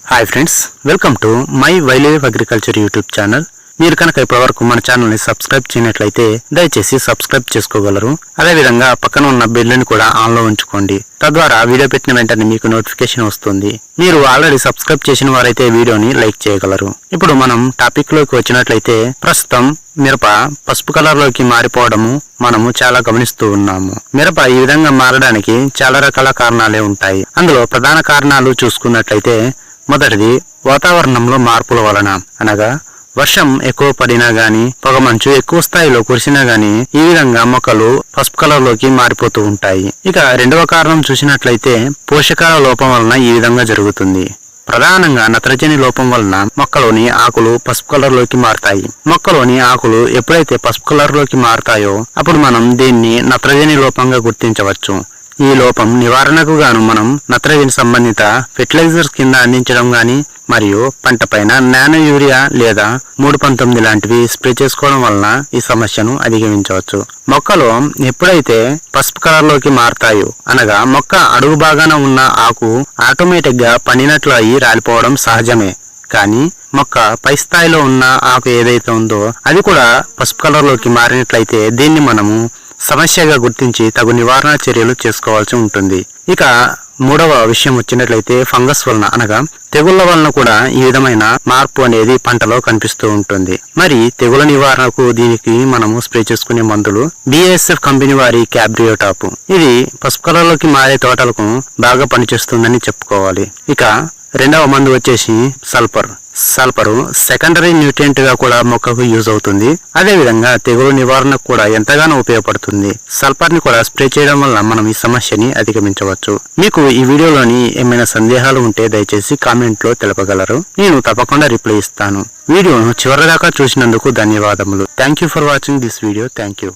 Hi friends, welcome to my wild life agriculture YouTube channel. మీరు కనుక ఇప్పటివరకు మన ఛానల్ని సబ్స్క్రైబ్ చేయనట్లయితే దయచేసి సబ్స్క్రైబ్ చేసుకోగలరు. అదేవిధంగా పక్కన ఉన్న బెల్ని కూడా ఆన్లో ఉంచుకోండి. తద్వారా వీడియో పెట్టిన వెంటనే మీకు నోటిఫికేషన్ వస్తుంది. మీరు ఆల్రెడీ సబ్స్క్రైబ్ చేసిన వారైతే వీడియోని లైక్ చేయగలరు. ఇప్పుడు మనం టాపిక్ లోకి వచ్చినట్లయితే ప్రస్తుతం మిరప పసుపు కలర్ లోకి మారిపోవడము మనము చాలా గమనిస్తూ ఉన్నాము. మిరప ఈ విధంగా మారడానికి చాలా రకాల కారణాలే ఉంటాయి. అందులో ప్రధాన కారణాలు చూసుకున్నట్లయితే మొదటిది వాతావరణంలో మార్పుల వలన, అనగా వర్షం ఎక్కువ పడినా గాని, పొగమంచు ఎక్కువ స్థాయిలో కురిసినా గాని ఈ విధంగా మొక్కలు పసుపు కలర్ లోకి మారిపోతూ ఉంటాయి. ఇక రెండవ కారణం చూసినట్లయితే పోషకాల లోపం వలన ఈ విధంగా జరుగుతుంది. ప్రధానంగా నత్రజని లోపం వలన మొక్కలోని ఆకులు పసుపు కలర్ లోకి మారతాయి. మొక్కలోని ఆకులు ఎప్పుడైతే పసుపు కలర్ లోకి మారతాయో అప్పుడు మనం దీన్ని నత్రజని లోపంగా గుర్తించవచ్చు. ఈ లోపం నివారణకు గాను మనం నత్రజని సంబంధిత ఫెర్టిలైజర్స్ కింద అందించడం గాని, మరియు పంట పైన నానో యూరియా లేదా 319 లాంటివి స్ప్రే చేసుకోవడం వలన ఈ సమస్యను అధిగమించవచ్చు. మొక్కలు ఎప్పుడైతే పసుపు కలర్ లోకి మారతాయో, అనగా మొక్క అడుగు భాగాన ఉన్న ఆకు ఆటోమేటిక్ గా పండినట్లు అయి రాలిపోవడం సహజమే. కానీ మొక్క పై స్థాయిలో ఉన్న ఆకు ఏదైతే ఉందో అది కూడా పసుపు కలర్ లోకి మారినట్లయితే దీన్ని మనము సమస్యగా గుర్తించి తగు నివారణ చర్యలు చేసుకోవాల్సి ఉంటుంది. ఇక మూడవ విషయం వచ్చినట్లయితే ఫంగస్ వలన, అనగా తెగుళ్ల వలన కూడా ఈ విధమైన మార్పు అనేది పంటలో కనిపిస్తూ ఉంటుంది. మరి తెగుల నివారణకు దీనికి మనము స్ప్రే చేసుకునే మందులు BASF కంపెనీ వారి క్యాబ్రియోటాప్. ఇది పసుపు కలర్ లోకి మారే తోటలకు బాగా పనిచేస్తుందని చెప్పుకోవాలి. ఇక రెండవ మందు వచ్చేసి సల్ఫర్ సెకండరీ న్యూట్రియంట్ గా కూడా మొక్కకు యూజ్ అవుతుంది. అదే విధంగా తెగులు నివారణకు కూడా ఎంతగానో ఉపయోగపడుతుంది. సల్ఫర్ ని కూడా స్ప్రే చేయడం వల్ల మనం ఈ సమస్యని అధిగమించవచ్చు. మీకు ఈ వీడియోలోని ఏమైనా సందేహాలు ఉంటే దయచేసి కామెంట్ లో తెలపగలరు. నేను తప్పకుండా రిప్లై ఇస్తాను. వీడియోను చివరిదాకా చూసినందుకు ధన్యవాదములు. Thank you for watching this video. Thank you.